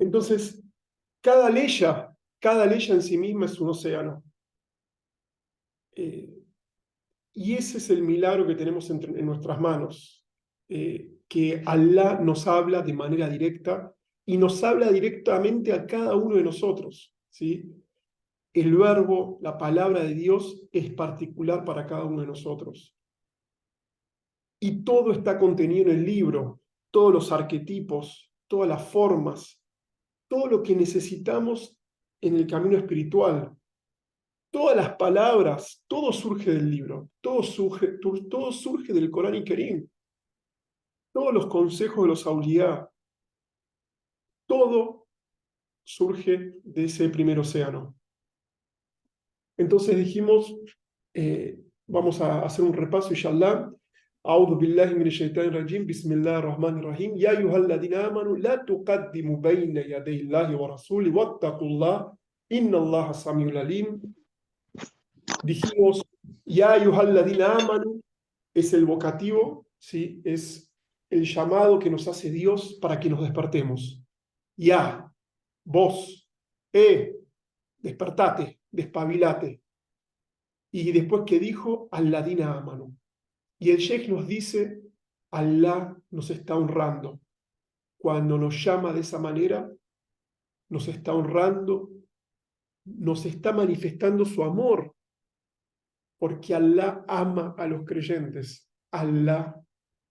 Entonces, cada leya en sí misma es un océano. Eh, y ese es el milagro que tenemos en nuestras manos, que Allah nos habla de manera directa y nos habla directamente a cada uno de nosotros, ¿sí? El verbo, la palabra de Dios es particular para cada uno de nosotros. Y todo está contenido en el libro, todos los arquetipos, todas las formas, todo lo que necesitamos en el camino espiritual. Todas las palabras, todo surge del libro, todo surge del Corán y Kerim, todos los consejos de los auliyá, todo surge de ese primer océano. Entonces dijimos, vamos a hacer un repaso, inshallah. أعوذ بالله من الشيطان الرجيم بسم الله الرحمن الرحيم يا أيها الذين آمنوا لا تقدموا بين يدي الله ورسوله واتقوا الله إن الله سميع عليم. Dijimos, Ya ayyuhalladhina amanu es el vocativo, ¿sí? Es el llamado que nos hace Dios para que nos despertemos. Ya, vos, despertate, despabilate. Y después que dijo, alladina amanu. Y el Sheikh nos dice, Allah nos está honrando. Cuando nos llama de esa manera, nos está honrando, nos está manifestando su amor, porque Allah ama a los creyentes. Allah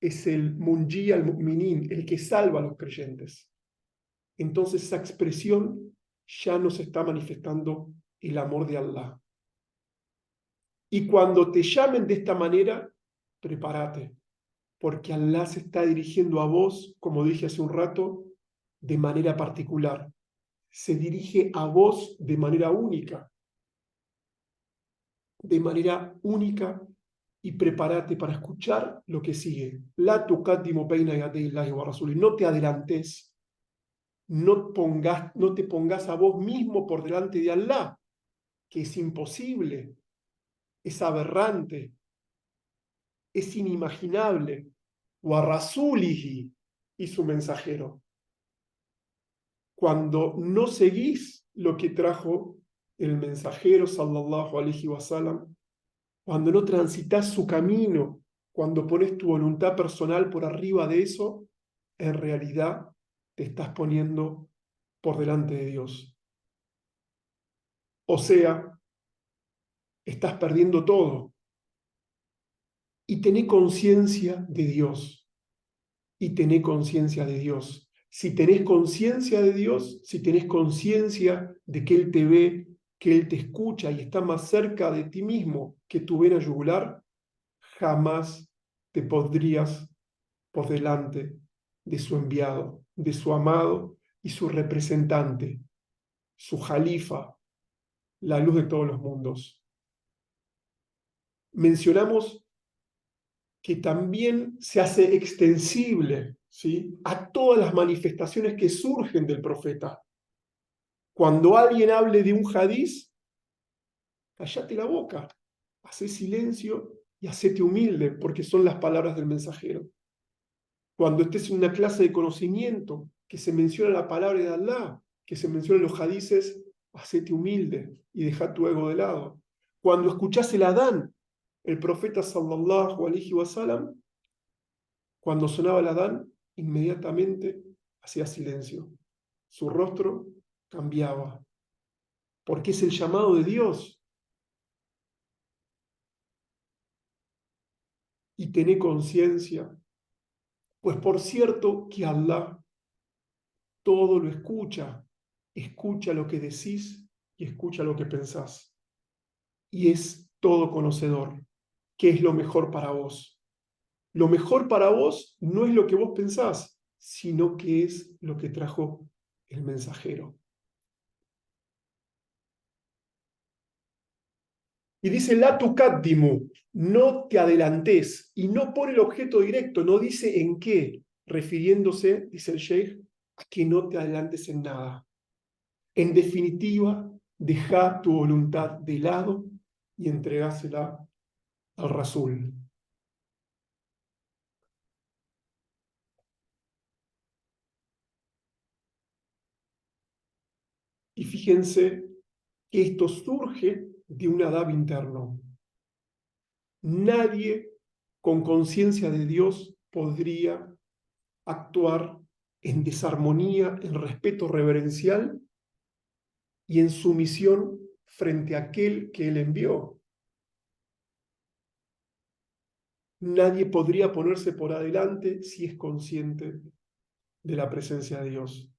es el munji al-mu'minin, el que salva a los creyentes. Entonces esa expresión ya nos está manifestando el amor de Allah. Y cuando te llamen de esta manera, prepárate, porque Allah se está dirigiendo a vos, como dije hace un rato, de manera particular. Se dirige a vos de manera única. De manera única, y prepárate para escuchar lo que sigue. La tuqaddimu bayna yaday Allahi wa rasuli. No te adelantes, no te pongas a vos mismo por delante de Allah, que es imposible, es aberrante, es inimaginable. Wa rasulihi, y su mensajero. Cuando no seguís lo que trajo el mensajero sallallahu alaihi wasallam, cuando no transitas su camino, cuando pones tu voluntad personal por arriba de eso, en realidad te estás poniendo por delante de Dios. O sea, estás perdiendo todo. Y tené conciencia de Dios. Y tené conciencia de Dios. Si tenés conciencia de Dios, si tenés conciencia de que Él te ve, que Él te escucha y está más cerca de ti mismo que tu vena yugular, jamás te podrías por delante de su enviado, de su amado y su representante, su jalifa, la luz de todos los mundos. Mencionamos que también se hace extensible, ¿sí?, a todas las manifestaciones que surgen del profeta. Cuando alguien hable de un hadiz, cállate la boca, hacé silencio y hacete humilde, porque son las palabras del mensajero. Cuando estés en una clase de conocimiento, que se menciona la palabra de Allah, que se menciona en los hadices, hacete humilde y deja tu ego de lado. Cuando escuchás el Adán, el profeta sallallahu alaihi wasallam, cuando sonaba el Adán, inmediatamente hacía silencio. Su rostro cambiaba, porque es el llamado de Dios. Y tené conciencia, pues por cierto que Allah todo lo escucha, escucha lo que decís y escucha lo que pensás. Y es todo conocedor. ¿Qué es lo mejor para vos? Lo mejor para vos no es lo que vos pensás, sino que es lo que trajo el mensajero. Y dice, la tuqaddimu, no te adelantes, y no pone el objeto directo, no dice en qué, refiriéndose, dice el Sheikh, a que no te adelantes en nada. En definitiva, deja tu voluntad de lado y entregásela al Rasul. Y fíjense que esto surge de un adab interno. Nadie con conciencia de Dios podría actuar en desarmonía, en respeto reverencial y en sumisión frente a aquel que él envió. Nadie podría ponerse por adelante si es consciente de la presencia de Dios.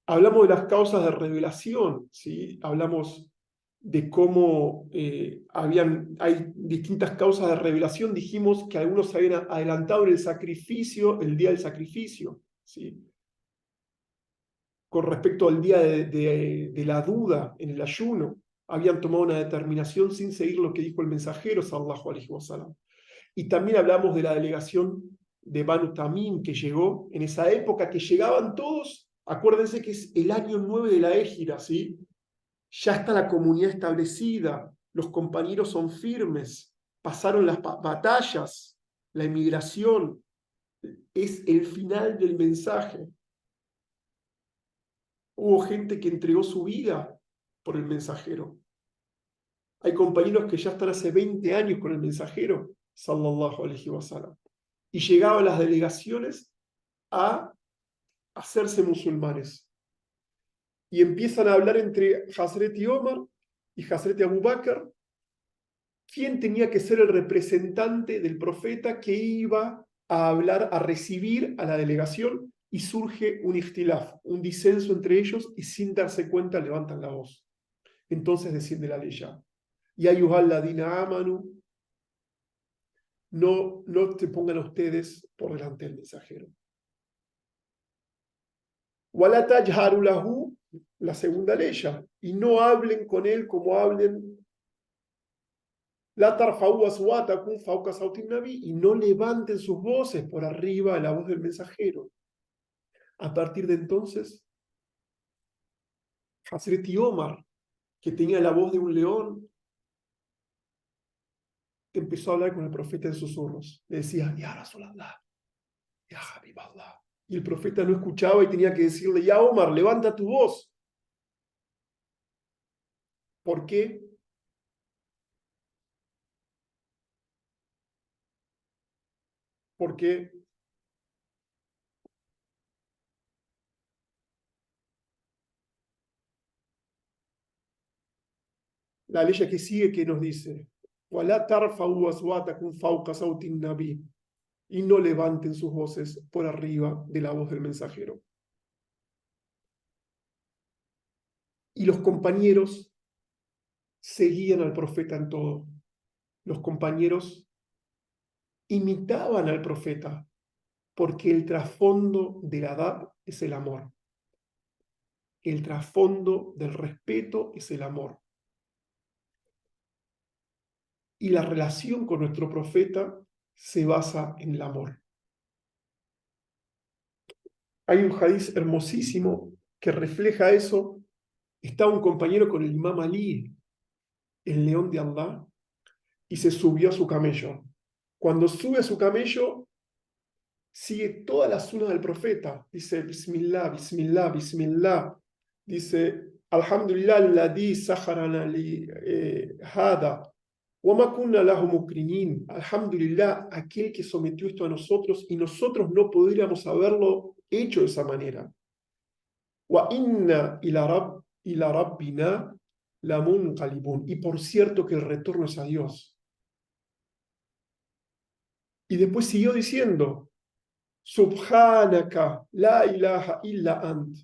Hablamos de las causas de revelación, ¿sí? Hablamos de cómo hay distintas causas de revelación. Dijimos que algunos se habían adelantado en el sacrificio, el día del sacrificio, ¿sí? Con respecto al día de la duda en el ayuno, habían tomado una determinación sin seguir lo que dijo el mensajero, sallallahu alaihi wasallam. Y también hablamos de la delegación de Banu Tamim que llegó en esa época, que llegaban todos. Acuérdense que es el año 9 de la Égira, ¿sí? Ya está la comunidad establecida, los compañeros son firmes, pasaron las batallas, la emigración, es el final del mensaje. Hubo gente que entregó su vida por el mensajero. Hay compañeros que ya están hace 20 años con el mensajero, sallallahu alaihi wasallam. Y llegaban las delegaciones a hacerse musulmanes. Y empiezan a hablar entre Hazret Omar y Hazret Abu Bakr quién tenía que ser el representante del profeta que iba a hablar, a recibir a la delegación, y surge un ikhtilaf, un disenso entre ellos, y sin darse cuenta levantan la voz. Entonces desciende la ley ya. Y ayuhal ladina amanu, no te pongan a ustedes por delante del mensajero. Wala tajharu lahu, la segunda ley ya, y no hablen con él como hablen la tarfa'u aswatakum fawqa sawti nabi, y no levanten sus voces por arriba de la voz del mensajero. A partir de entonces, Hazreti Omar, que tenía la voz de un león, empezó a hablar con el profeta en susurros. Le decía, Ya Rasulallah, Ya Habiballah. Y el profeta no escuchaba y tenía que decirle, Ya Omar, levanta tu voz. ¿Por qué? Porque la ley que sigue que nos dice, "Wala tarfa'u aswatakum fawqa sawti nabi", y no levanten sus voces por arriba de la voz del mensajero. Y los compañeros seguían al profeta en todo. Los compañeros imitaban al profeta, porque el trasfondo de la edad es el amor. El trasfondo del respeto es el amor. Y la relación con nuestro profeta se basa en el amor. Hay un hadiz hermosísimo que refleja eso. Estaba un compañero con el Imam Ali, el león de Allah, y se subió a su camello. Cuando sube a su camello, sigue toda la sunna del profeta. Dice, Bismillah, Bismillah, Bismillah. Dice, Alhamdulillah, alladhi saharana li hada. Wama kunna lahu mukrinin. Alhamdulillah, aquel que sometió esto a nosotros y nosotros no podríamos haberlo hecho de esa manera. Wa inna ila rabbina lamunqalibun. Y por cierto que el retorno es a Dios. Y después siguió diciendo, Subhanaka, la ilaha illa ant.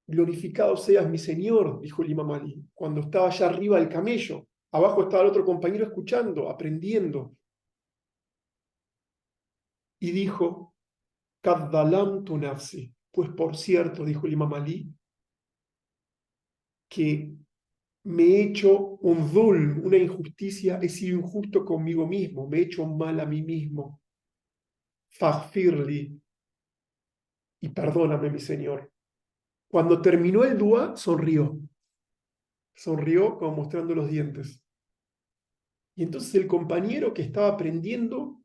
Glorificado seas mi Señor, dijo el Imam Ali, cuando estaba allá arriba del camello. Abajo estaba el otro compañero escuchando, aprendiendo. Y dijo, Kaddalamtu nafsi. Pues por cierto, dijo el Imam Ali, que me he hecho un dhulm, una injusticia, he sido injusto conmigo mismo, me he hecho mal a mí mismo. Faghfirli, y perdóname, mi Señor. Cuando terminó el dua, sonrió. Sonrió como mostrando los dientes. Y entonces el compañero que estaba aprendiendo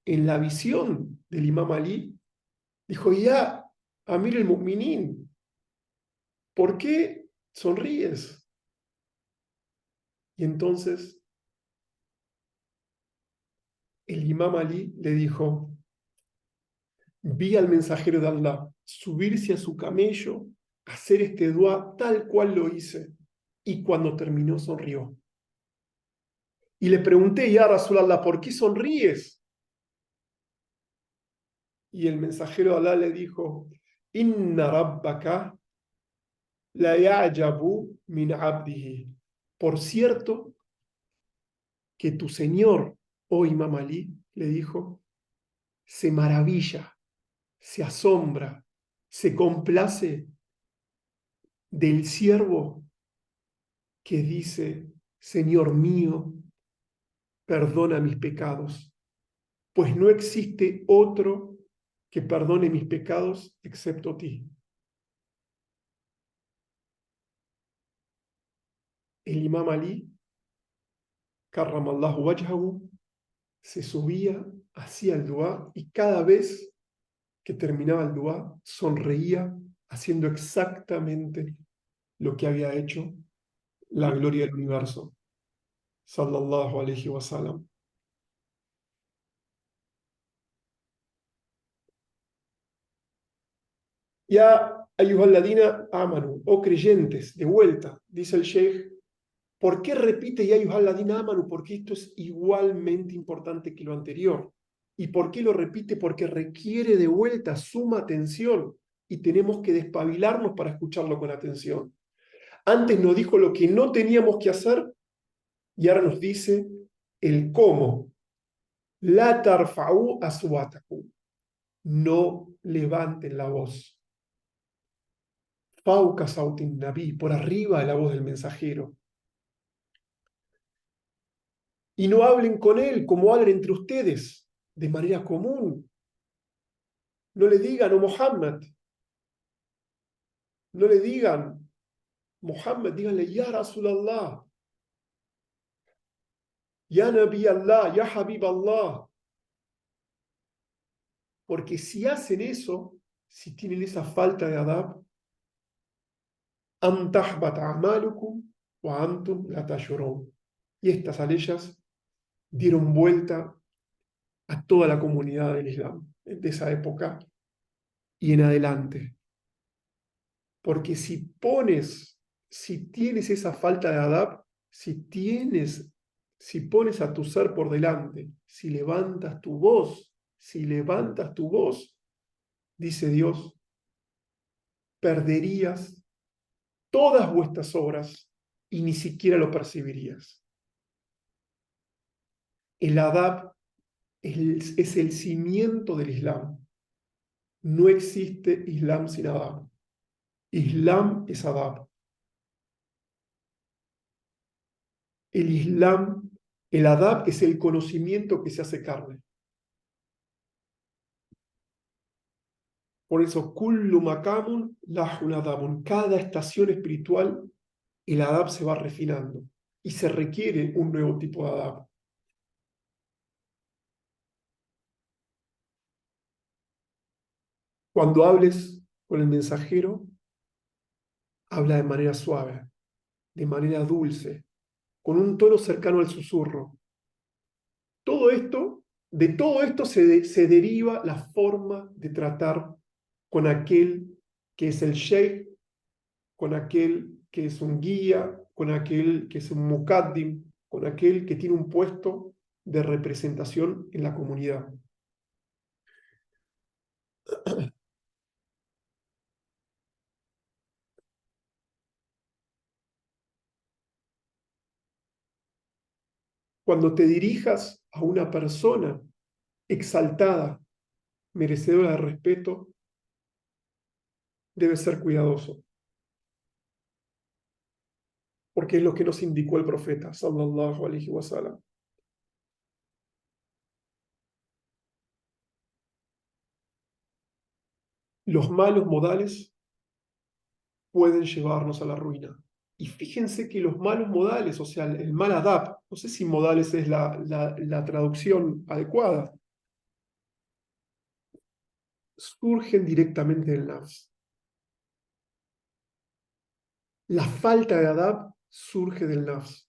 en la visión del Imam Ali Dijo, ya, Amir el Mu'minin, ¿por qué sonríes? Y entonces el imam Ali le dijo, vi al mensajero de Allah subirse a su camello, hacer este dua tal cual lo hice, y cuando terminó sonrió. Y le pregunté, ya Rasulallah, ¿por qué sonríes? Y el mensajero de Allah le dijo, Inna rabbaka la ya'jabu min abdihi. Por cierto, que tu Señor, oh Imam Ali, le dijo, se maravilla, se asombra, se complace del siervo que dice, Señor mío, perdona mis pecados, pues no existe otro que perdone mis pecados excepto ti. El Imam Ali, karramallahu wajhahu, se subía, hacía el dua y cada vez que terminaba el dua sonreía haciendo exactamente lo que había hecho la gloria del universo, sallallahu alayhi wa sallam. Ya ayyuhalladina amanu, o creyentes, de vuelta, dice el sheikh, ¿por qué repite ya ayyuhalladina amanu? Porque esto es igualmente importante que lo anterior. ¿Y por qué lo repite? Porque requiere de vuelta suma atención y tenemos que despabilarnos para escucharlo con atención. Antes nos dijo lo que no teníamos que hacer y ahora nos dice el cómo. La tarfa'u aswatakum. No levanten la voz. Fauca sautin nabi, por arriba de la voz del mensajero. Y no hablen con él como hablan entre ustedes, de manera común. No le digan, oh Muhammad, no le digan, Muhammad, díganle, ya Rasulallah, ya Nabi Allah, ya Habib Allah. Porque si hacen eso, si tienen esa falta de adab, am tahbat a'malukum wa antum la tashurun. Y estas aleyas dieron vuelta a toda la comunidad del Islam de esa época y en adelante. Porque si tienes esa falta de adab, si pones a tu ser por delante, si levantas tu voz, dice Dios, perderías todas vuestras obras y ni siquiera lo percibirías. El adab es el cimiento del Islam. No existe Islam sin adab. Islam es adab. El Islam, el adab es el conocimiento que se hace carne. Por eso, kullu makamun lahun adabun. Cada estación espiritual, el adab se va refinando y se requiere un nuevo tipo de adab. Cuando hables con el mensajero, habla de manera suave, de manera dulce, con un tono cercano al susurro. De todo esto se deriva la forma de tratar con aquel que es el sheikh, con aquel que es un guía, con aquel que es un mukaddim, con aquel que tiene un puesto de representación en la comunidad. Cuando te dirijas a una persona exaltada, merecedora de respeto, debes ser cuidadoso, porque es lo que nos indicó el profeta, sallallahu alaihi wasallam. Los malos modales pueden llevarnos a la ruina. Y fíjense que los malos modales, o sea, el mal adab, no sé si modales es la traducción adecuada, surgen directamente del nafs. La falta de adab surge del nafs.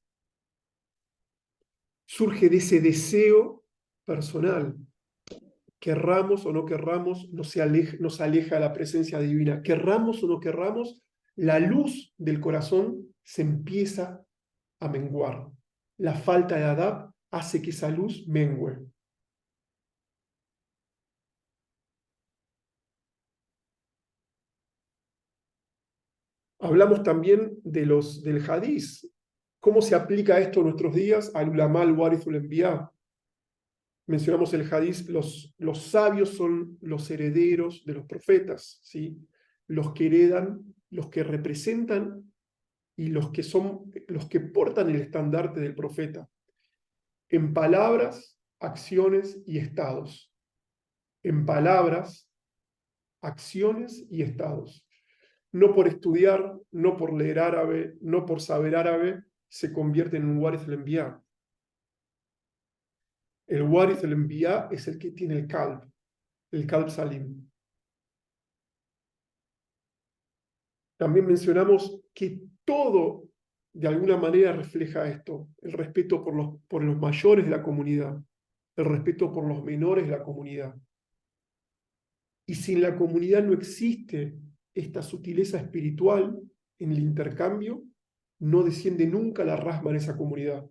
Surge de ese deseo personal. Querramos o no querramos, nos aleja de la presencia divina. Querramos o no querramos, la luz del corazón se empieza a menguar. La falta de adab hace que esa luz mengue. Hablamos también del hadiz. ¿Cómo se aplica esto en nuestros días? Al ulama al-warithul anbiya. Mencionamos el hadiz, los sabios son los herederos de los profetas, ¿sí? Los que heredan, los que representan y los que portan el estandarte del profeta, en palabras, acciones y estados. En palabras, acciones y estados. No por estudiar, no por leer árabe, no por saber árabe, se convierte en un warith al-anbiya. El warith al-anbiya es el que tiene el kalb salim. También mencionamos que todo de alguna manera refleja esto, el respeto por los mayores de la comunidad, el respeto por los menores de la comunidad. Y si en la comunidad no existe esta sutileza espiritual en el intercambio, no desciende nunca la rasma en esa comunidad.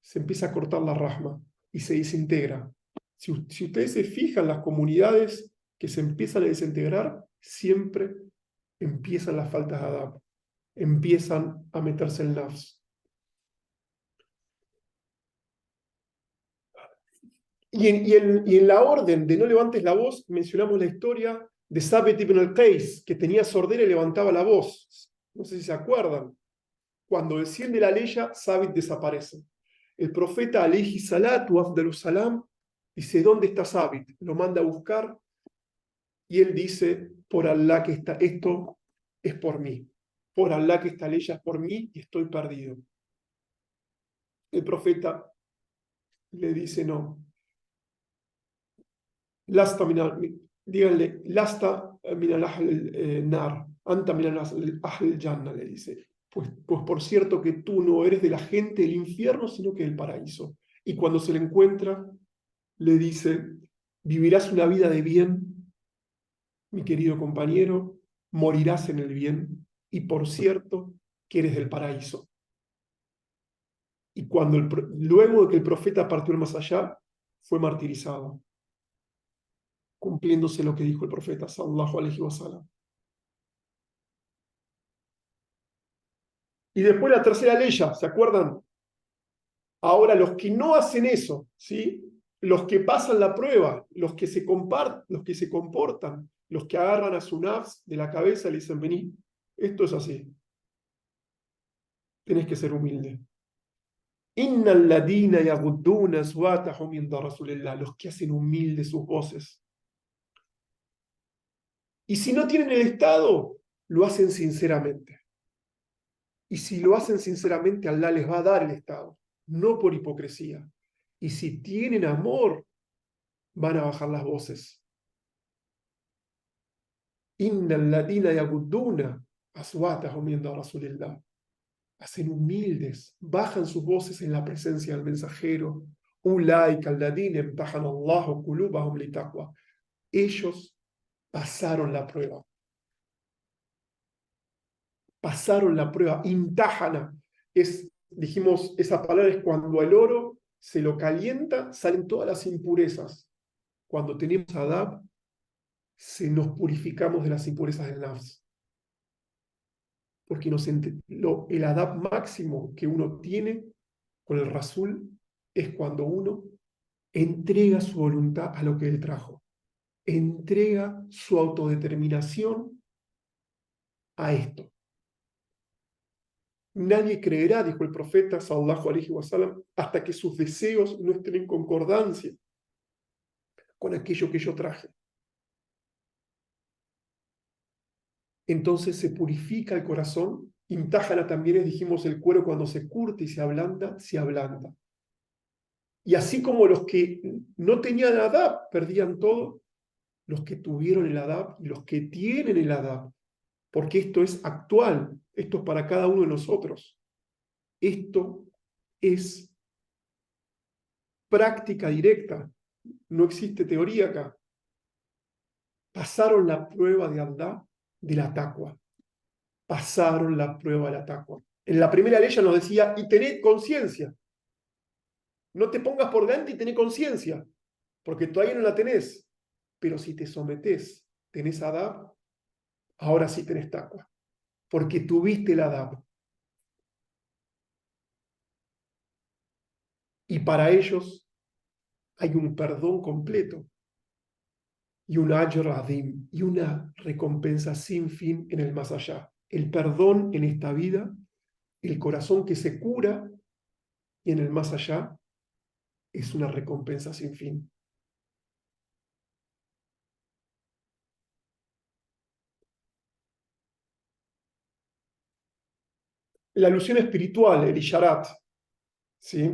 Se empieza a cortar la rasma y se desintegra. Si ustedes se fijan, las comunidades que se empiezan a desintegrar, siempre empiezan las faltas de adab, empiezan a meterse en nafs. Y en la orden de no levantes la voz, mencionamos la historia de Sabit ibn al-Qais, que tenía sordera y levantaba la voz. No sé si se acuerdan. Cuando desciende la ley, Sabit desaparece. El profeta alayhi salatu afdalus salam dice: ¿dónde está Sabit? Lo manda a buscar y él dice: por Allah que esto es por mí. Por Allah que esta ley es por mí y estoy perdido. El profeta le dice: no. Lasta díganle, lasta minal nar, anta minal ahl janna, le dice. Pues por cierto que tú no eres de la gente del infierno, sino que del paraíso. Y cuando se le encuentra, le dice: vivirás una vida de bien, mi querido compañero, morirás en el bien, y por cierto que eres del paraíso. Y luego de que el profeta partió al más allá, fue martirizado, cumpliéndose lo que dijo el profeta sallallahu alaihi wasallam. Y después la tercera ley, ¿se acuerdan? Ahora los que no hacen eso, ¿sí? Los que pasan la prueba, los que se comportan, los que agarran a su nafs de la cabeza y le dicen: vení, esto es así. Tenés que ser humilde. Innal ladina yagudduna aswatahum inda rasulillah, los que hacen humildes sus voces. Y si no tienen el estado, lo hacen sinceramente. Y si lo hacen sinceramente, Allah les va a dar el estado, no por hipocresía. Y si tienen amor, van a bajar las voces. Innal ladina yagudduna aswatahum inda rasulillah. Hacen humildes, bajan sus voces en la presencia del mensajero. Ulaika alladina imtahana Allahu qulubahum litaqwa. Ellos pasaron la prueba. Pasaron la prueba. Imtahana dijimos, esa palabra es cuando al oro se lo calienta, salen todas las impurezas. Cuando tenemos adab, nos purificamos de las impurezas del nafs. Porque el adab máximo que uno tiene con el rasul es cuando uno entrega su voluntad a lo que él trajo. Entrega su autodeterminación a esto. Nadie creerá, dijo el profeta sallallahu alaihi wasallam, hasta que sus deseos no estén en concordancia con aquello que yo traje. Entonces se purifica el corazón. Imtájala también dijimos, el cuero cuando se curte y se ablanda, se ablanda. Y así como los que no tenían adab perdían todo, los que tuvieron el adab y los que tienen el adab, porque esto es actual, esto es para cada uno de nosotros. Esto es práctica directa, no existe teoría acá. Pasaron la prueba de Allah de la taqwa, pasaron la prueba de la taqwa. En la primera ley ya nos decía, y tened conciencia, no te pongas por delante y tenés conciencia, porque todavía no la tenés, pero si te sometés, tenés adab, ahora sí tenés taqwa, porque tuviste el adab. Y para ellos hay un perdón completo y un ajr adim, y una recompensa sin fin en el más allá. El perdón en esta vida, el corazón que se cura, y en el más allá es una recompensa sin fin. La alusión espiritual, el isharat, ¿sí?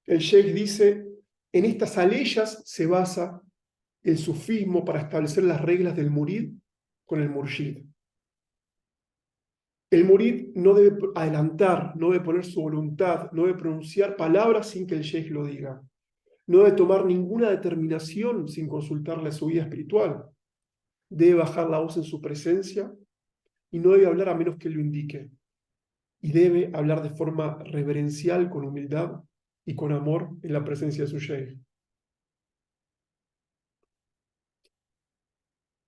El sheikh dice, en estas aleyas se basa el sufismo para establecer las reglas del murid con el murshid. El murid no debe adelantar, no debe poner su voluntad, no debe pronunciar palabras sin que el sheikh lo diga. No debe tomar ninguna determinación sin consultarle su vida espiritual. Debe bajar la voz en su presencia y no debe hablar a menos que lo indique. Y debe hablar de forma reverencial, con humildad y con amor en la presencia de su sheikh.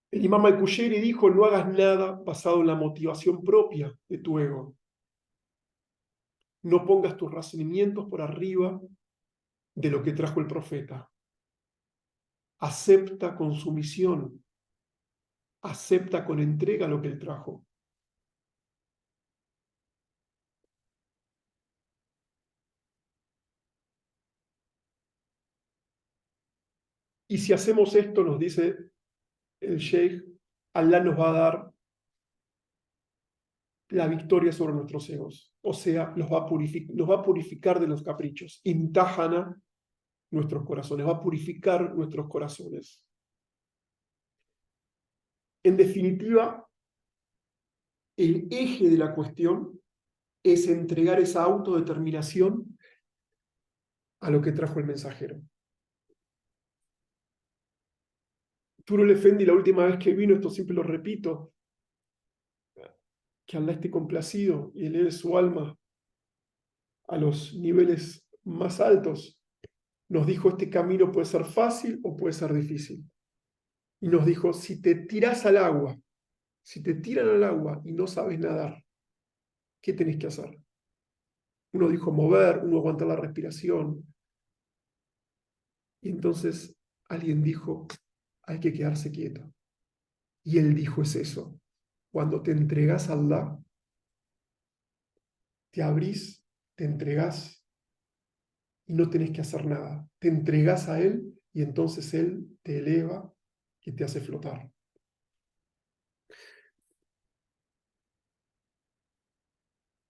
El imam al-Kushairi dijo, no hagas nada basado en la motivación propia de tu ego. No pongas tus razonamientos por arriba de lo que trajo el profeta. Acepta con sumisión, acepta con entrega lo que él trajo. Y si hacemos esto, nos dice el Sheikh, Allah nos va a dar la victoria sobre nuestros egos. O sea, nos va a purificar de los caprichos. Imtajana nuestros corazones, va a purificar nuestros corazones. En definitiva, el eje de la cuestión es entregar esa autodeterminación a lo que trajo el mensajero. Turul Efendi, la última vez que vino, esto siempre lo repito, que Allah esté complacido y eleve su alma a los niveles más altos, nos dijo, este camino puede ser fácil o puede ser difícil. Y nos dijo, si te tiras al agua, si te tiran al agua y no sabes nadar, ¿qué tenés que hacer? Uno dijo mover, uno aguantar la respiración. Y entonces alguien dijo, hay que quedarse quieto. Y él dijo, es eso. Cuando te entregas a Allah, te abrís, te entregás y no tenés que hacer nada. Te entregás a Él y entonces Él te eleva y te hace flotar.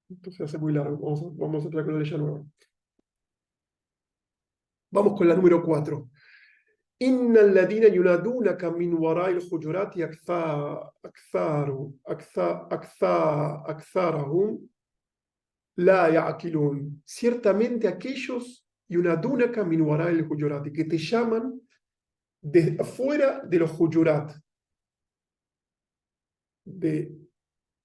Entonces se hace muy largo. Vamos a entrar con la ley nueva. Vamos con la número 4. إن الذين ينادونك من وراء الحجرات أكثرهم لا يعقلون. Ciertamente aquellos yunadunaka min wara el hujurat, que te llaman desde afuera de los hujurat, de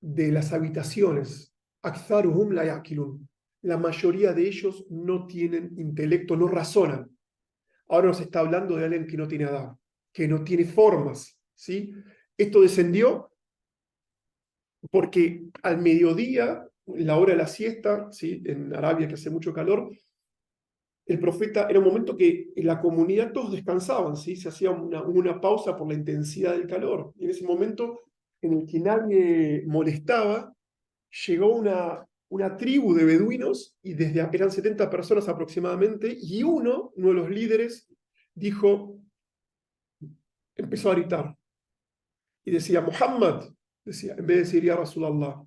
las habitaciones. Aktharuhum la yaqilun. La mayoría de ellos no tienen intelecto, no razonan. Ahora nos está hablando de alguien que no tiene edad, que no tiene formas, ¿sí? Esto descendió porque al mediodía, la hora de la siesta, ¿sí? En Arabia, que hace mucho calor, el profeta, era un momento que en la comunidad todos descansaban, ¿sí? Se hacía una pausa por la intensidad del calor. Y en ese momento en el que nadie molestaba, llegó una tribu de beduinos, y eran 70 personas aproximadamente, y uno de los líderes, dijo, empezó a gritar, y decía, Muhammad, decía, en vez de decir, Ya Rasulallah,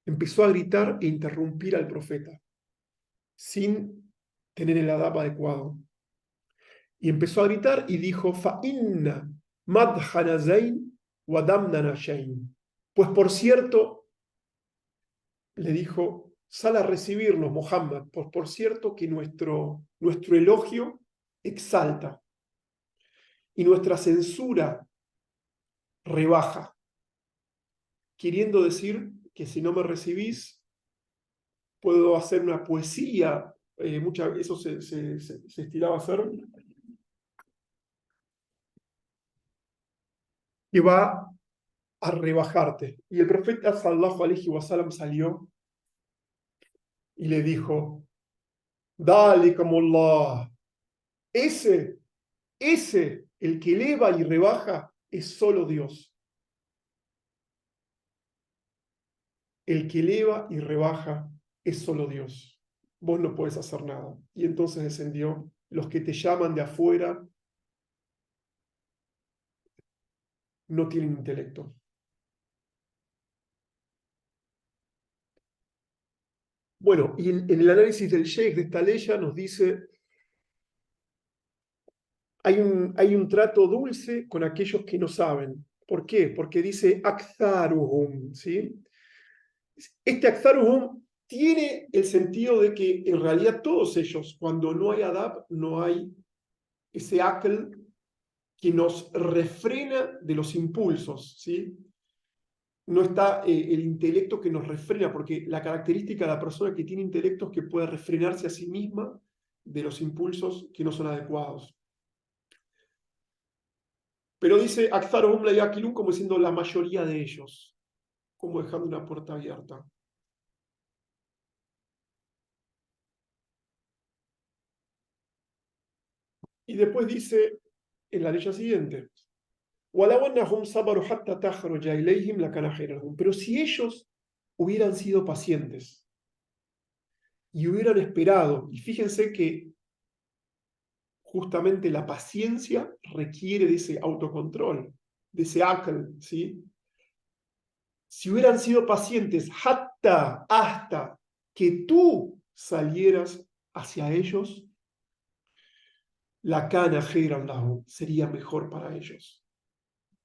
empezó a gritar e interrumpir al profeta, sin tener el adab adecuado. Y empezó a gritar y dijo, Fa'inna madhana zain wa damnana shain. Pues por cierto, le dijo, sal a recibirnos, Muhammad, pues por cierto que nuestro elogio exalta y nuestra censura rebaja, queriendo decir que si no me recibís, puedo hacer una poesía, eso se estilaba a hacer, que va a rebajarte. Y el profeta sallallahu alaihi wasallam salió y le dijo, dale como Allah, ese, el que eleva y rebaja, es solo Dios. El que eleva y rebaja es solo Dios. Vos no podés hacer nada. Y entonces descendió, los que te llaman de afuera no tienen intelecto. Bueno, y en el análisis del Sheikh de esta ley nos dice, hay un trato dulce con aquellos que no saben. ¿Por qué? Porque dice aktharuhum, ¿sí? Este aktharuhum tiene el sentido de que en realidad todos ellos, cuando no hay adab, no hay ese akl que nos refrena de los impulsos, ¿sí? No está el intelecto que nos refrena, porque la característica de la persona que tiene intelecto es que puede refrenarse a sí misma de los impulsos que no son adecuados. Pero dice Aktharuhum la yaqilun como diciendo la mayoría de ellos, como dejando una puerta abierta. Y después dice en la ley siguiente, pero si ellos hubieran sido pacientes y hubieran esperado, y fíjense que justamente la paciencia requiere de ese autocontrol, de ese akal, ¿sí? Si hubieran sido pacientes hasta que tú salieras hacia ellos, la kana khairan lahum, sería mejor para ellos.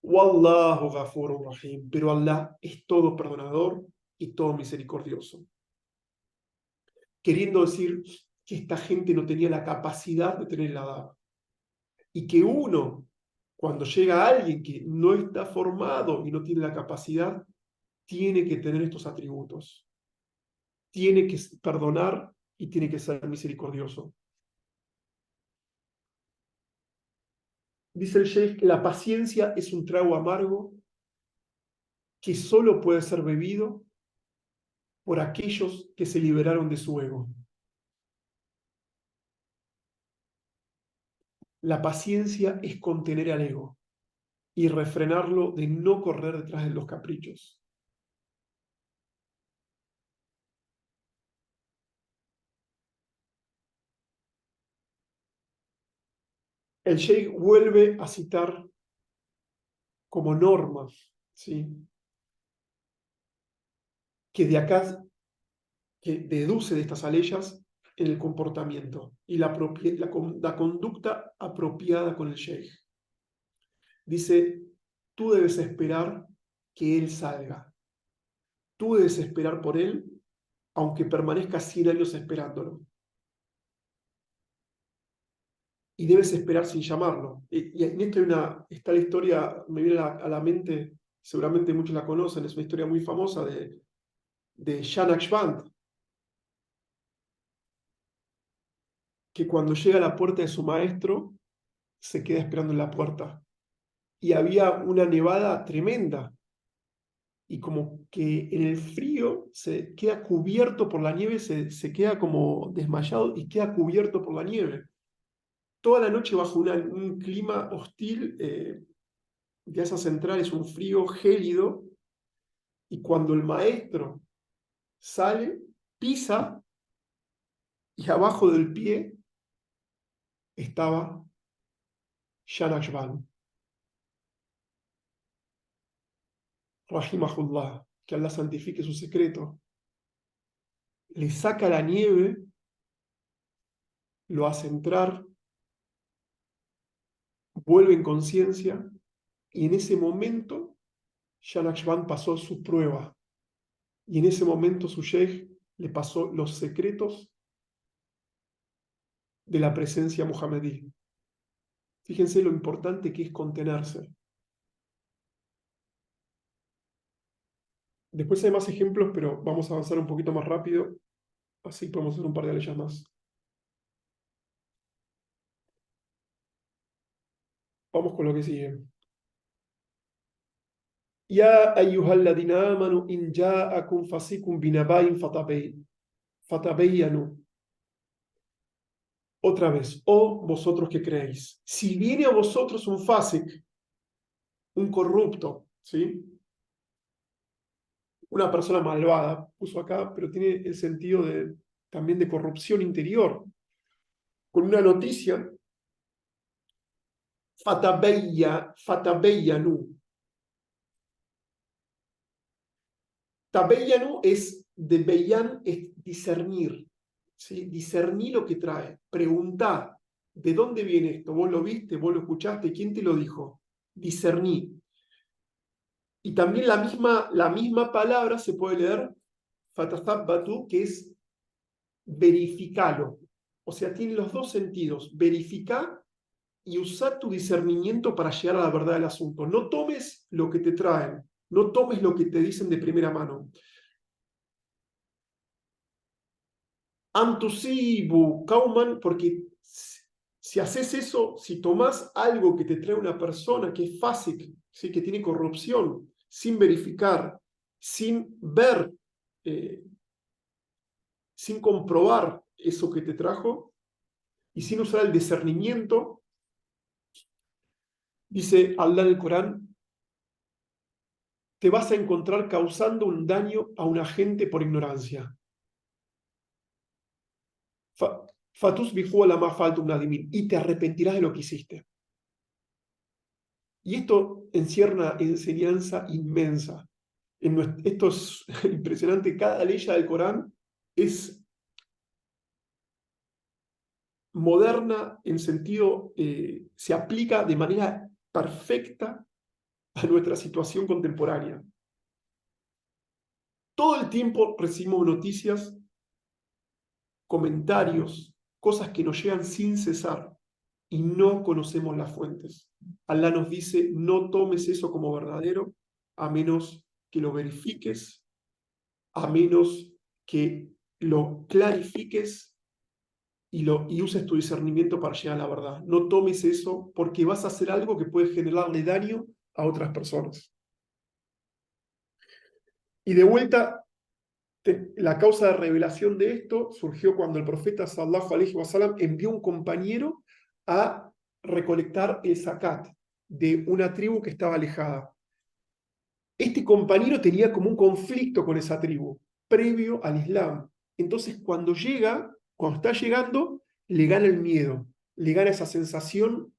Wallahu ghafurur rahim, pero Allah es todo perdonador y todo misericordioso. Queriendo decir que esta gente no tenía la capacidad de tener la edad. Y que uno, cuando llega a alguien que no está formado y no tiene la capacidad, tiene que tener estos atributos. Tiene que perdonar y tiene que ser misericordioso. Dice el Sheikh, la paciencia es un trago amargo que solo puede ser bebido por aquellos que se liberaron de su ego. La paciencia es contener al ego y refrenarlo de no correr detrás de los caprichos. El Sheikh vuelve a citar como norma, ¿sí? Que de acá, que deduce de estas aleyas el comportamiento y la conducta apropiada con el Sheikh. Dice, tú debes esperar que él salga. Tú debes esperar por él, aunque permanezcas 100 años esperándolo. Y debes esperar sin llamarlo. Y en esto está la historia, me viene a la mente, seguramente muchos la conocen, es una historia muy famosa de Jan Akshband, que cuando llega a la puerta de su maestro, se queda esperando en la puerta. Y había una nevada tremenda. Y como que en el frío se queda cubierto por la nieve, se queda como desmayado y queda cubierto por la nieve. Toda la noche bajo un clima hostil, Gaza Central es un frío gélido, y cuando el maestro sale, pisa, y abajo del pie estaba Jan Akshband, Rahimahullah, que Allah santifique su secreto. Le saca la nieve, lo hace entrar, vuelve en conciencia Y en ese momento, Shah Nakshband pasó su prueba. Y en ese momento su sheikh le pasó los secretos de la presencia muhammadí. Fíjense lo importante que es contenerse. Después hay más ejemplos, pero vamos a avanzar un poquito más rápido, así podemos hacer un par de leyes más. Vamos con lo que sigue. Ya ayyuhalladhina amanu in ja'akum fasikum binaba'in fatabayyanu. Otra vez, oh vosotros que creéis, si viene a vosotros un fásik, un corrupto, ¿sí? Una persona malvada, puso acá, pero tiene el sentido también de corrupción interior, con una noticia, fatabayyanu. Tabayyanu es de beyan, es discernir, ¿sí? Discernir lo que trae, preguntar, ¿de dónde viene esto? ¿Vos lo viste? ¿Vos lo escuchaste? ¿Quién te lo dijo? Discernir. Y también la misma palabra se puede leer fatasabbatu, que es verificalo. O sea, tiene los dos sentidos, verificar y usar tu discernimiento para llegar a la verdad del asunto. No tomes lo que te traen, no tomes lo que te dicen de primera mano. Antusibu kauman, porque si haces eso, si tomas algo que te trae una persona que es fácil, ¿sí? Que tiene corrupción, sin verificar, sin ver, eh, sin comprobar eso que te trajo y sin usar el discernimiento, dice Allah en el Corán, te vas a encontrar causando un daño a una gente por ignorancia. Fatus bihu a la más falta un nadimin, y te arrepentirás de lo que hiciste. Y esto encierra una enseñanza inmensa. Esto es impresionante. Cada ley del Corán es moderna en sentido, se aplica de manera perfecta a nuestra situación contemporánea. Todo el tiempo recibimos noticias, comentarios, cosas que nos llegan sin cesar y no conocemos las fuentes. Allah nos dice, no tomes eso como verdadero a menos que lo verifiques, a menos que lo clarifiques y uses tu discernimiento para llegar a la verdad. No tomes eso porque vas a hacer algo que puede generarle daño a otras personas. Y de vuelta, la causa de revelación de esto surgió cuando el profeta sallallahu alaihi wasallam envió un compañero a recolectar el zakat de una tribu que estaba alejada. Este compañero tenía como un conflicto con esa tribu previo al Islam. Entonces, cuando está llegando, le gana el miedo, le gana esa sensación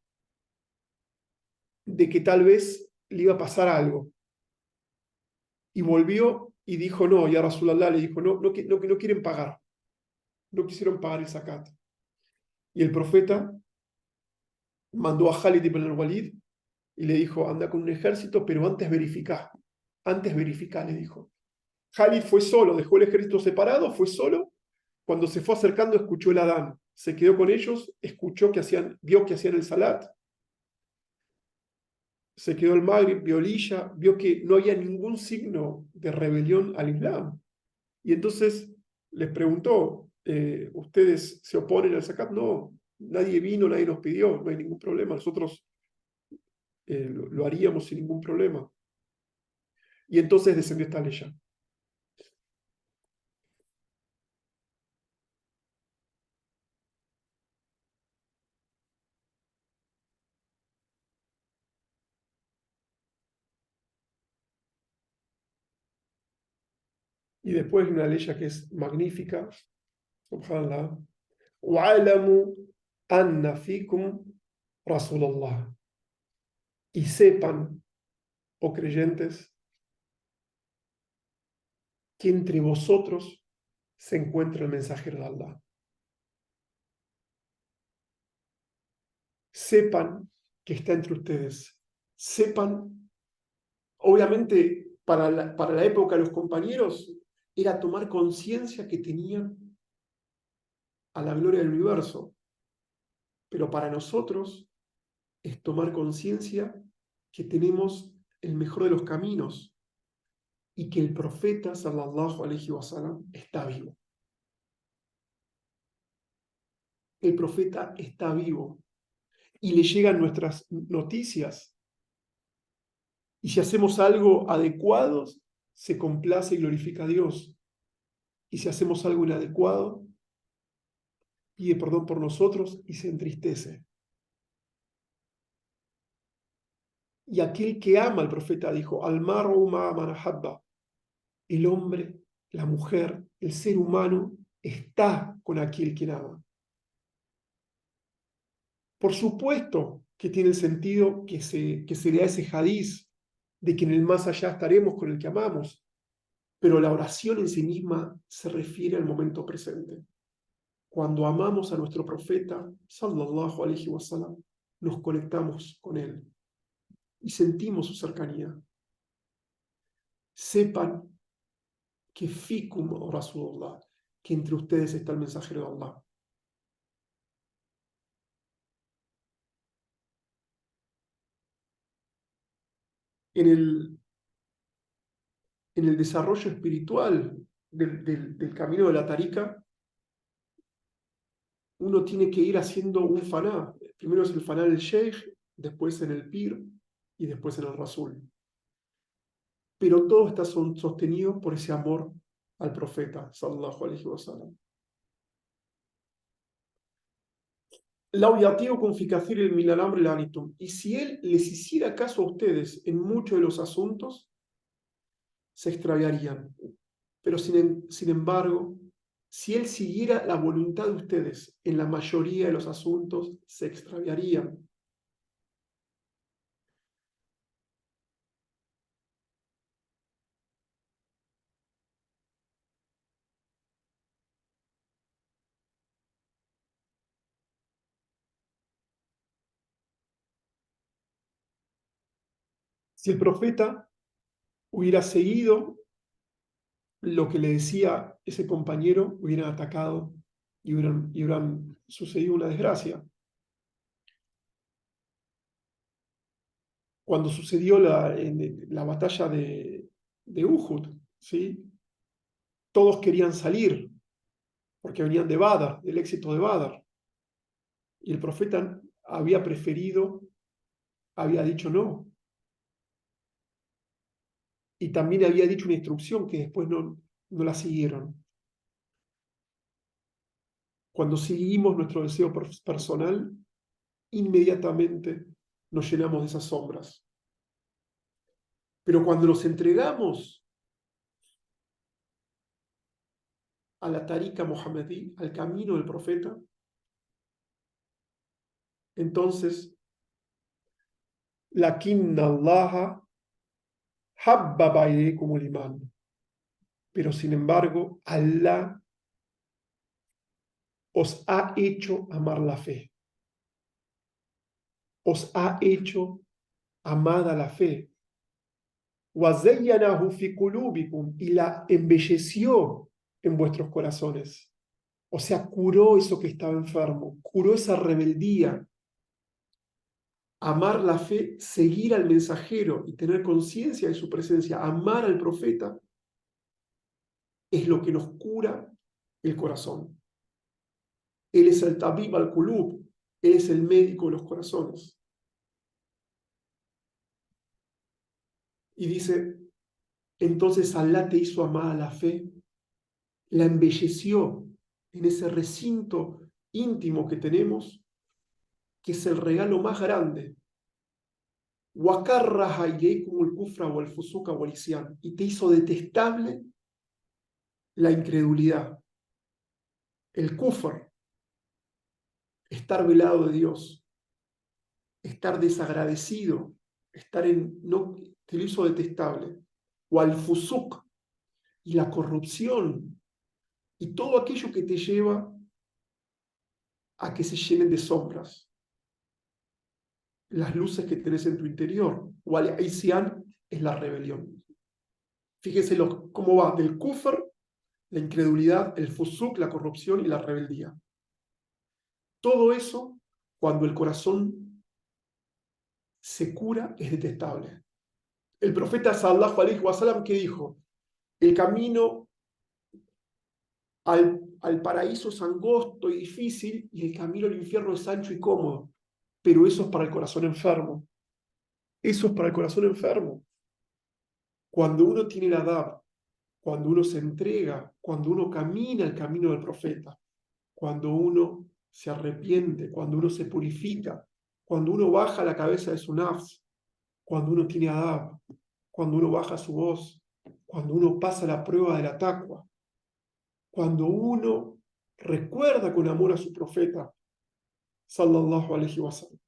de que tal vez le iba a pasar algo. Y volvió y dijo, no, ya Rasulallah le dijo, no quieren pagar, no quisieron pagar el zakat. Y el profeta mandó a Khalid ibn al-Walid y le dijo, anda con un ejército, pero antes verifica, le dijo. Khalid fue solo, dejó el ejército separado, fue solo. Cuando se fue acercando, escuchó el Adán, se quedó con ellos, vio que hacían el salat, se quedó el Maghrib, vio el Isha, vio que no había ningún signo de rebelión al Islam. Y entonces les preguntó, ¿ustedes se oponen al zakat? No, nadie vino, nadie nos pidió, no hay ningún problema, nosotros lo haríamos sin ningún problema. Y entonces descendió esta ley. Y después una ley que es magnífica, subhanallah. وَعَلَمُوا أَنَّ فِيكُمْ رَسُولَ اللَّهِ. Y sepan, oh creyentes, que entre vosotros se encuentra el mensajero de Allah. Sepan que está entre ustedes. sepan, obviamente para la época de los compañeros, era tomar conciencia que tenían a la gloria del universo, pero para nosotros es tomar conciencia que tenemos el mejor de los caminos y que el profeta sallallahu alaihi wasallam está vivo. El profeta está vivo y le llegan nuestras noticias. Y si hacemos algo adecuado, se complace y glorifica a Dios. Y si hacemos algo inadecuado, pide perdón por nosotros y se entristece. Y aquel que ama al profeta dijo, Al-mar'u ma'a man ahabba. El hombre, la mujer, el ser humano está con aquel que ama. Por supuesto que tiene el sentido que se lea ese hadiz de que en el más allá estaremos con el que amamos, pero la oración en sí misma se refiere al momento presente. Cuando amamos a nuestro profeta, sallallahu alaihi wasallam, nos conectamos con él y sentimos su cercanía. Sepan que fikum Rasulullah, que entre ustedes está el mensajero de Allah. En el desarrollo espiritual del camino de la tarika, uno tiene que ir haciendo un faná. Primero es el faná del sheikh, después en el pir y después en el rasul. Pero todo está sostenido por ese amor al profeta, sallallahu alaihi wasallam. Y si él les hiciera caso a ustedes en muchos de los asuntos, se extraviarían. Pero sin embargo, si él siguiera la voluntad de ustedes en la mayoría de los asuntos, se extraviarían. Si el profeta hubiera seguido lo que le decía ese compañero, hubieran atacado y hubieran sucedido una desgracia. Cuando sucedió la batalla de Uhud, ¿sí? Todos querían salir porque venían de Badr, del éxito de Badr. Y el profeta había preferido, había dicho no. Y también había dicho una instrucción que después no la siguieron. Cuando seguimos nuestro deseo personal, inmediatamente nos llenamos de esas sombras. Pero cuando nos entregamos a la tarika mohamedí, al camino del profeta, entonces, lakinna Allah habbaba ilaykum al-iman. Pero sin embargo, Allah os ha hecho amar la fe. Os ha hecho amada la fe. وَزَيَّنَهُ فِي قُلُوبِكُمْ, y la embelleció en vuestros corazones. O sea, curó eso que estaba enfermo, curó esa rebeldía. Amar la fe, seguir al mensajero y tener conciencia de su presencia, amar al profeta, es lo que nos cura el corazón. Él es el tabib al-qulub, él es el médico de los corazones. Y dice, entonces Allah te hizo amar a la fe, la embelleció en ese recinto íntimo que tenemos, que es el regalo más grande. Y te hizo detestable la incredulidad, el kufr, estar velado de Dios, estar desagradecido, no, te lo hizo detestable. O al fusuk, y la corrupción, y todo aquello que te lleva a que se llenen de sombras. las luces que tenés en tu interior. Wal Isyan es la rebelión. Fíjese cómo va del kufr, la incredulidad, el fusuk, la corrupción y la rebeldía. Todo eso, cuando el corazón se cura, es detestable. El profeta sallallahu alaihi wasallam, ¿qué dijo? El camino al paraíso es angosto y difícil, y el camino al infierno es ancho y cómodo. Pero eso es para el corazón enfermo. Eso es para el corazón enfermo. Cuando uno tiene la adab, cuando uno se entrega, cuando uno camina el camino del profeta, cuando uno se arrepiente, cuando uno se purifica, cuando uno baja la cabeza de su nafs, cuando uno tiene adab, cuando uno baja su voz, cuando uno pasa la prueba de la taqwa, cuando uno recuerda con amor a su profeta, sallallahu alaihi wasallam,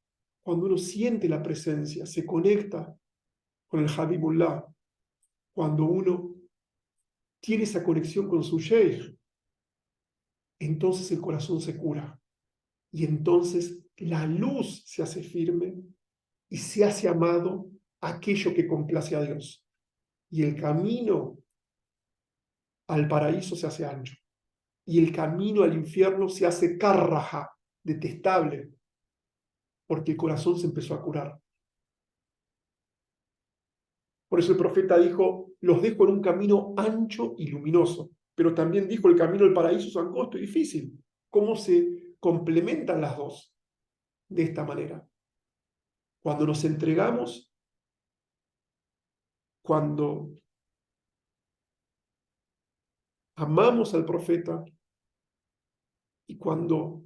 cuando uno siente la presencia, se conecta con el Habibullah, cuando uno tiene esa conexión con su sheikh, entonces el corazón se cura y entonces la luz se hace firme y se hace amado aquello que complace a Dios. Y el camino al paraíso se hace ancho y el camino al infierno se hace karraja, detestable, porque el corazón se empezó a curar. Por eso el profeta dijo, los dejo en un camino ancho y luminoso, pero también dijo, el camino al paraíso es angosto y difícil. ¿Cómo se complementan las dos? De esta manera. Cuando nos entregamos, cuando amamos al profeta y cuando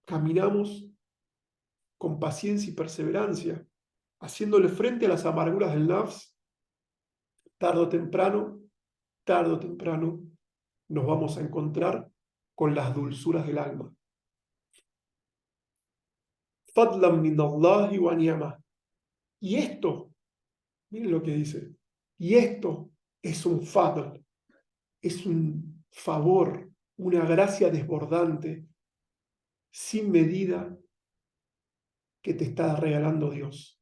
caminamos con paciencia y perseverancia, haciéndole frente a las amarguras del nafs, tarde o temprano, nos vamos a encontrar con las dulzuras del alma. Fadlan min Allahi wa ni'mah. Y esto, miren lo que dice, y esto es un fadl, es un favor, una gracia desbordante, sin medida, que te está regalando Dios.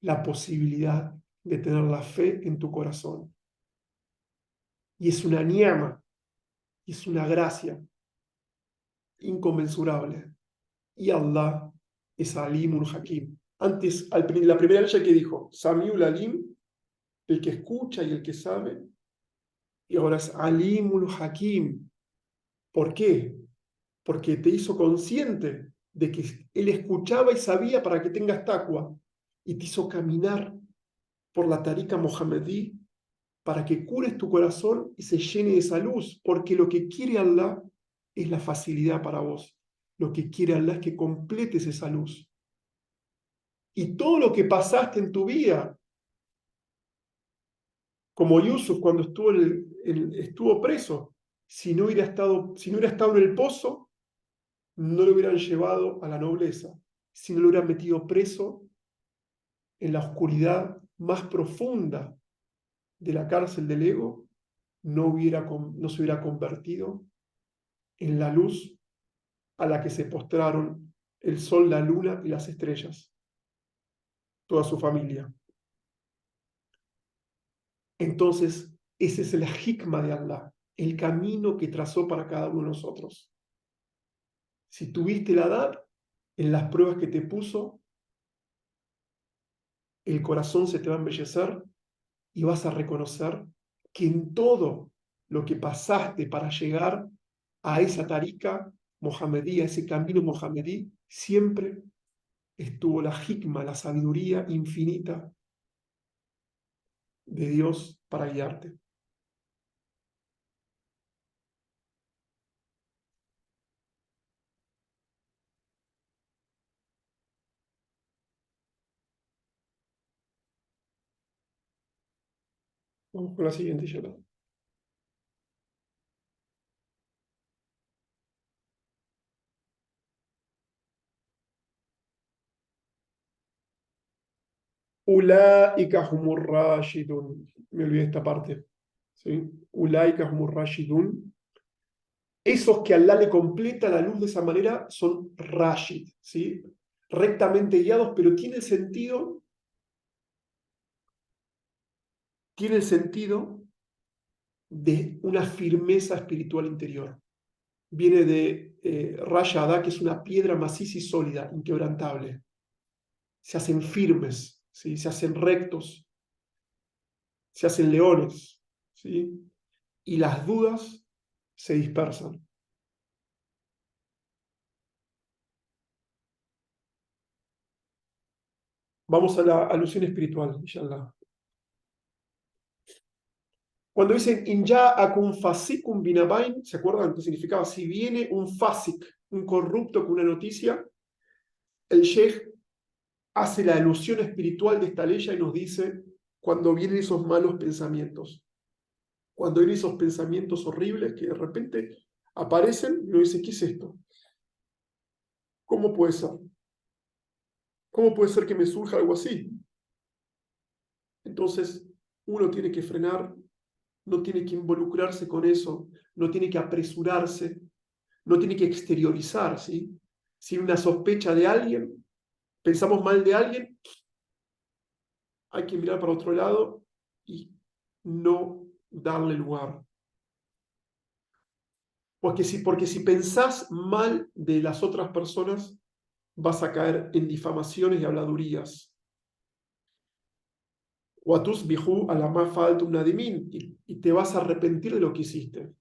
La posibilidad de tener la fe en tu corazón. Y es una niama, y es una gracia inconmensurable. Y Allah es Alimun Hakim. Antes, la primera ley que dijo, Samiul Alim, el que escucha y el que sabe, y ahora es Alimul Hakim. ¿Por qué? Porque te hizo consciente de que él escuchaba y sabía para que tengas taqwa, y te hizo caminar por la tarika mohamedí para que cures tu corazón y se llene de esa luz, porque lo que quiere Allah es la facilidad para vos. Lo que quiere Allah es que completes esa luz. Y todo lo que pasaste en tu vida, como Yusuf cuando estuvo preso, si no hubiera estado en el pozo, no lo hubieran llevado a la nobleza. Si no lo hubieran metido preso en la oscuridad más profunda de la cárcel del ego, no se hubiera convertido en la luz a la que se postraron el sol, la luna y las estrellas, toda su familia. Entonces, ese es el hikma de Allah, el camino que trazó para cada uno de nosotros. Si tuviste la edad, en las pruebas que te puso, el corazón se te va a embellecer y vas a reconocer que en todo lo que pasaste para llegar a esa tarika mohamedí, a ese camino mohamedí, siempre estuvo la hikma, la sabiduría infinita de Dios para guiarte. Vamos con la siguiente, Yolanda. Ulaika humur rashidun. Me olvidé esta parte. ¿Sí? Ulaika humur rashidun. Esos que Allah le completa la luz de esa manera son rashid. ¿Sí? rectamente guiados, pero tiene el sentido de una firmeza espiritual interior. Viene de Raya, que es una piedra maciza y sólida, inquebrantable. Se hacen firmes, ¿sí? Se hacen rectos, se hacen leones, ¿sí? Y las dudas se dispersan. Vamos a la alusión espiritual, inshallah. Cuando dicen Inja'akum fasikum binabain, ¿se acuerdan qué significaba? Si viene un fasik, un corrupto con una noticia, el sheikh hace la alusión espiritual de esta ley y nos dice cuando vienen esos malos pensamientos, cuando vienen esos pensamientos horribles que de repente aparecen y uno dice, ¿qué es esto? ¿Cómo puede ser? ¿Cómo puede ser que me surja algo así? Entonces, uno tiene que frenar, no tiene que involucrarse con eso, no tiene que apresurarse, no tiene que exteriorizar, ¿sí? Si hay una sospecha de alguien, pensamos mal de alguien, hay que mirar para otro lado y no darle lugar. Porque si pensás mal de las otras personas, vas a caer en difamaciones y habladurías. Watus bihu a la más falta una y te vas a arrepentir de lo que hiciste.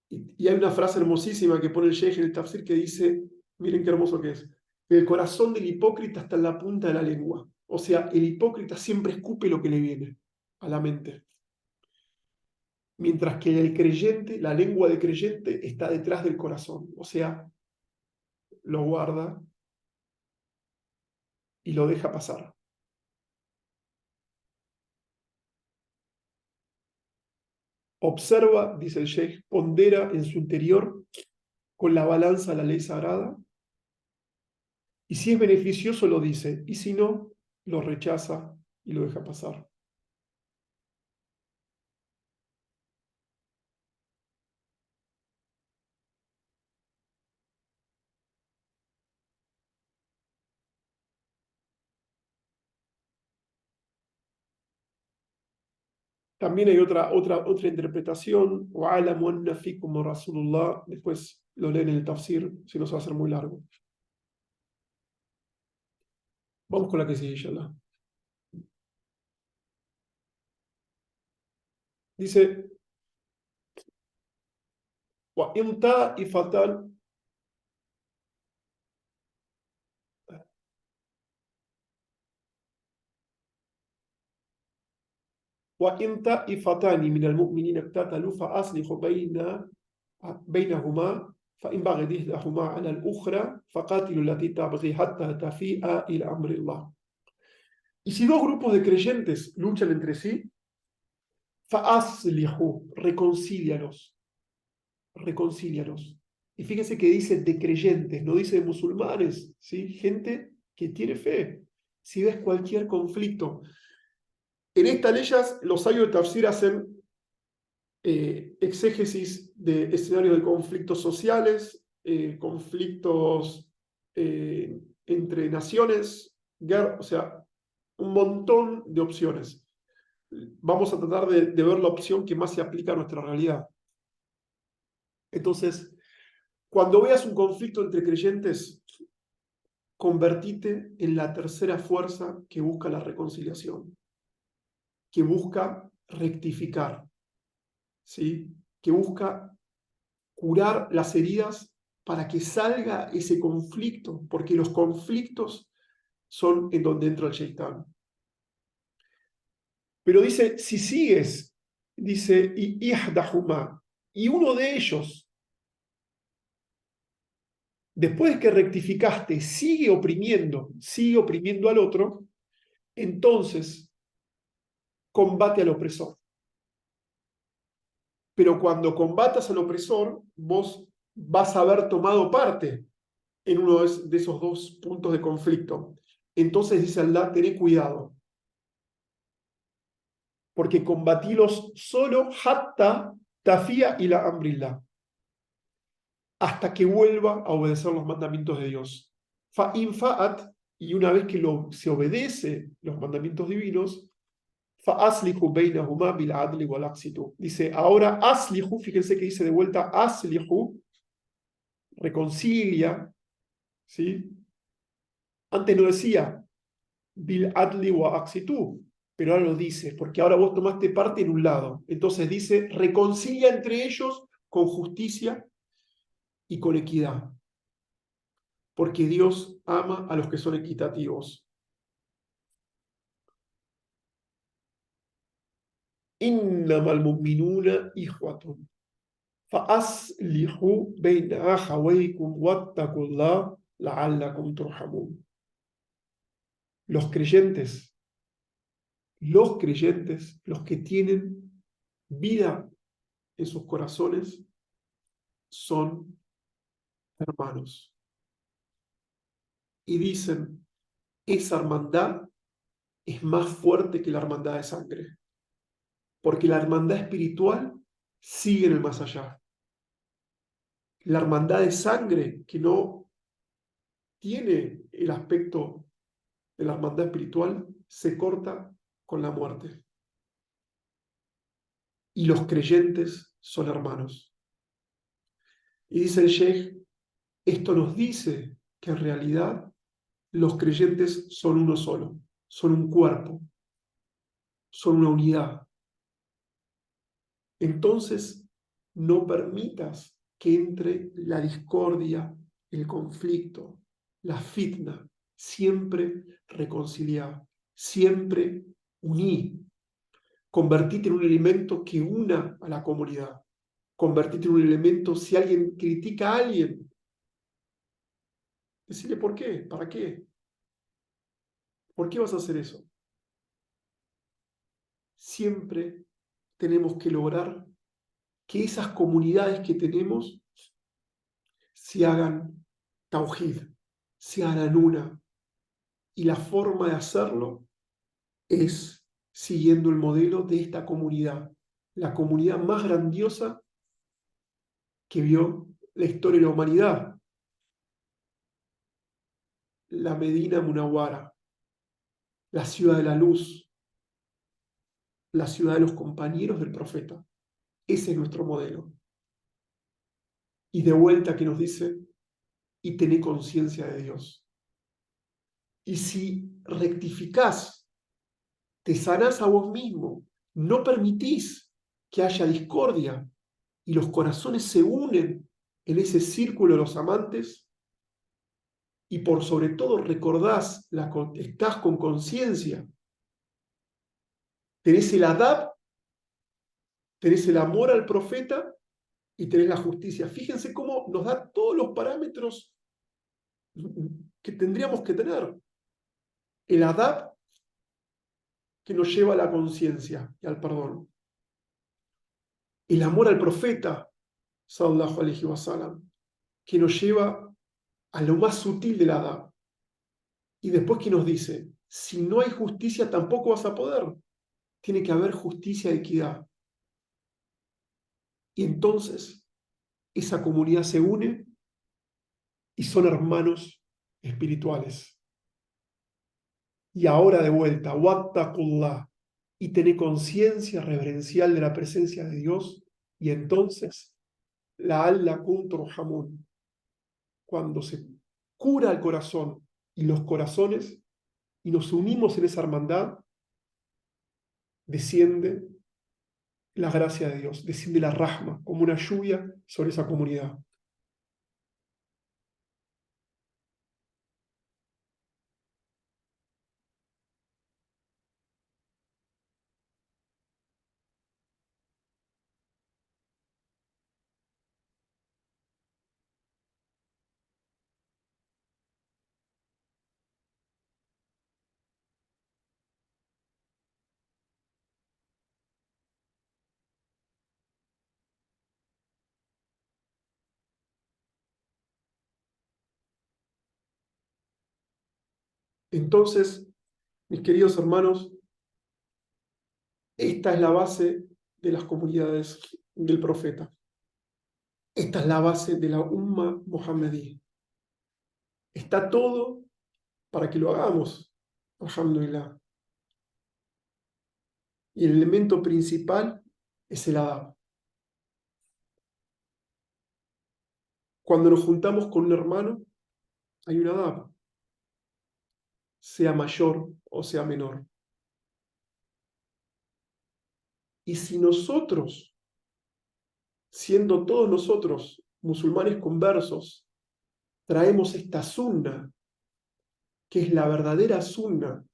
Y hay una frase hermosísima que pone el Sheikh en el Tafsir que dice, miren qué hermoso que es, el corazón del hipócrita está en la punta de la lengua. O sea, el hipócrita siempre escupe lo que le viene a la mente. Mientras que el creyente, la lengua del creyente está detrás del corazón. O sea, lo guarda y lo deja pasar. Observa, dice el Sheikh, pondera en su interior con la balanza la ley sagrada, y si es beneficioso lo dice, y si no, lo rechaza y lo deja pasar. También hay otra interpretación, وَعَلَمُ أَنَّ فِيكُمْ رَسُولُ. Después lo leen en el tafsir, si no se va a hacer muy largo. Vamos con la que sigue, inshallah. Dice, وَإِنْ طَائِفَةً وَإِنْ طَائِفَتَانِ مِنَ الْمُؤْمِنِينَ اقْتَتَلُوا فَأَصْلِحُوا بَيْنَهُمَا فإن بغت إحداهما على الأخرى فقاتلوا التي تبغي حتى تفيء إلى أمر الله. Y si dos grupos de creyentes luchan entre sí, فأصلحوا, reconcílialos. Y fíjense que dice de creyentes, no dice de musulmanes, ¿sí? Gente que tiene fe. Si ves cualquier conflicto, en estas leyes los sabios de Tafsir hacen exégesis de escenarios de conflictos sociales, conflictos entre naciones, guerra, o sea, un montón de opciones. Vamos a tratar de ver la opción que más se aplica a nuestra realidad. Entonces, cuando veas un conflicto entre creyentes, convertite en la tercera fuerza que busca la reconciliación, que busca rectificar, ¿sí? Que busca curar las heridas para que salga ese conflicto, porque los conflictos son en donde entra el Shaitán. Pero dice, si sigues, dice, y uno de ellos, después de que rectificaste, sigue oprimiendo al otro, entonces combate al opresor. Pero cuando combatas al opresor, vos vas a haber tomado parte en uno de esos dos puntos de conflicto. Entonces dice Allah, tené cuidado, porque combatílos solo hatta tafía y la amrillah, hasta que vuelva a obedecer los mandamientos de Dios. Fa'in fa'at, y una vez que se obedece los mandamientos divinos, fa'aslihu bainahuma bil adli wal aqsitu. Dice, ahora aslihu, fíjense que dice de vuelta aslihu, reconcilia, ¿sí? Antes no decía bil adli wa aqsitu, pero ahora lo dice, porque ahora vos tomaste parte en un lado. Entonces dice, reconcilia entre ellos con justicia y con equidad, porque Dios ama a los que son equitativos. Innamal mu'minuna ikhwatun fa'aslihu bayna akhawaykum wattaqullah la'allakum turhamun. Los creyentes, los que tienen vida en sus corazones, son hermanos. Y dicen, esa hermandad es más fuerte que la hermandad de sangre, porque la hermandad espiritual sigue en el más allá. La hermandad de sangre, que no tiene el aspecto de la hermandad espiritual, se corta con la muerte. Y los creyentes son hermanos. Y dice el Sheikh, esto nos dice que en realidad los creyentes son uno solo, son un cuerpo, son una unidad. Entonces, no permitas que entre la discordia, el conflicto, la fitna. Siempre reconciliar, siempre uní. Convertite en un elemento que una a la comunidad. Convertite en un elemento, si alguien critica a alguien, decirle por qué, para qué. ¿Por qué vas a hacer eso? Siempre tenemos que lograr que esas comunidades que tenemos se hagan tauhid, se hagan una. Y la forma de hacerlo es siguiendo el modelo de esta comunidad, la comunidad más grandiosa que vio la historia de la humanidad, la Medina Munawara, la ciudad de la luz, la ciudad de los compañeros del profeta. Ese es nuestro modelo. Y de vuelta que nos dice, y tené conciencia de Dios. Y si rectificás, te sanás a vos mismo, no permitís que haya discordia y los corazones se unen en ese círculo de los amantes, y por sobre todo recordás, estás con conciencia, tenés el adab, tenés el amor al profeta y tenés la justicia. Fíjense cómo nos da todos los parámetros que tendríamos que tener. El adab que nos lleva a la conciencia y al perdón. El amor al profeta, sallallahu alaihi wasallam, que nos lleva a lo más sutil del adab. Y después que nos dice, si no hay justicia tampoco vas a poder. Tiene que haber justicia y equidad. Y entonces esa comunidad se une y son hermanos espirituales. Y ahora de vuelta, wattaqullah, y tener conciencia reverencial de la presencia de Dios, y entonces, la'allakum turhamun, cuando se cura el corazón y los corazones, y nos unimos en esa hermandad, desciende la gracia de Dios, desciende la rahma, como una lluvia sobre esa comunidad. Entonces, mis queridos hermanos, esta es la base de las comunidades del profeta. Esta es la base de la Umma Muhammadí. Está todo para que lo hagamos, alhamdulillah. Y el elemento principal es el adab. Cuando nos juntamos con un hermano, hay un adab, sea mayor o sea menor. Y si nosotros, siendo todos nosotros musulmanes conversos, traemos esta sunna, que es la verdadera sunna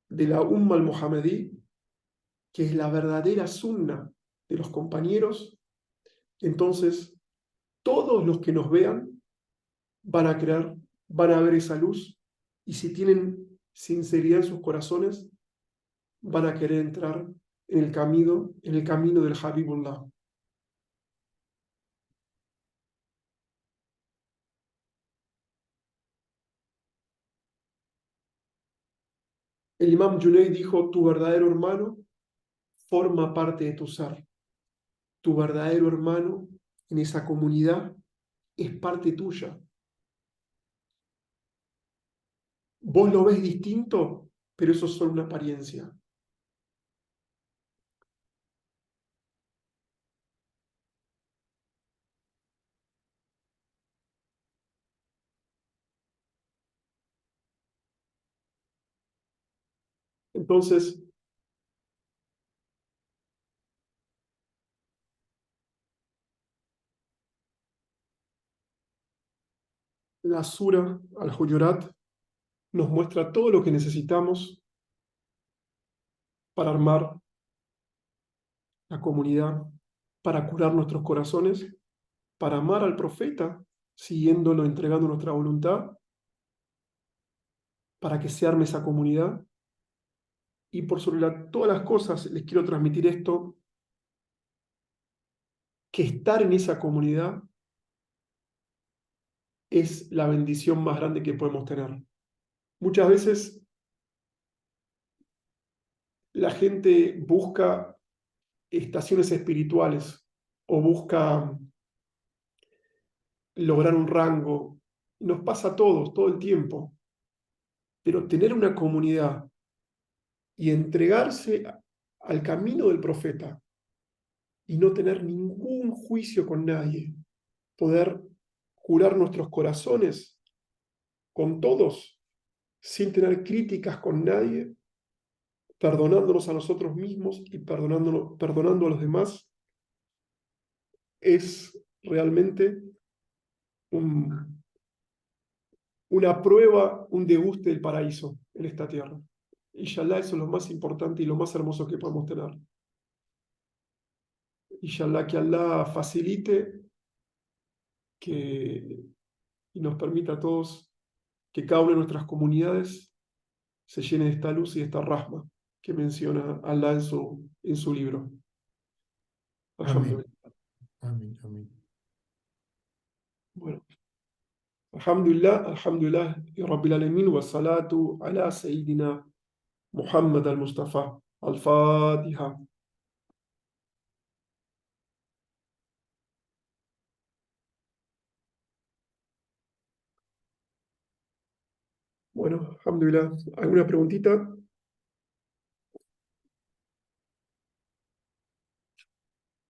de la Umma al-Muhammadí, que es la verdadera sunna de los compañeros, entonces todos los que nos vean van a creer, van a ver esa luz, y si tienen sinceridad en sus corazones, van a querer entrar en el camino del Habibullah. El Imam Junayd dijo: tu verdadero hermano forma parte de tu ser. Tu verdadero hermano en esa comunidad es parte tuya. Vos lo ves distinto, pero eso es solo una apariencia. Entonces, la Sura al-Hujurat nos muestra todo lo que necesitamos para armar la comunidad, para curar nuestros corazones, para amar al profeta, siguiéndolo, entregando nuestra voluntad, para que se arme esa comunidad. Y por sobre todas las cosas les quiero transmitir esto, que estar en esa comunidad es la bendición más grande que podemos tener. Muchas veces la gente busca estaciones espirituales o busca lograr un rango. Nos pasa a todos, todo el tiempo. Pero tener una comunidad y entregarse al camino del profeta y no tener ningún juicio con nadie, poder curar nuestros corazones con todos, sin tener críticas con nadie, perdonándonos a nosotros mismos y perdonando a los demás, es realmente un, una prueba, un deguste del paraíso en esta tierra. Inshallah, eso es lo más importante y lo más hermoso que podemos tener. Inshallah, que Allah facilite que, y nos permita a todos que cada una de nuestras comunidades se llene de esta luz y de esta rahma que menciona Allah en su libro. Amén, Alhamdulillah. amén, amén. Bueno, alhamdulillah, alhamdulillah, y Rabbil Alamin, wa salatu ala Sayyidina Muhammad al-Mustafa. Al-Fatiha. Bueno, alhamdulillah. ¿Alguna preguntita?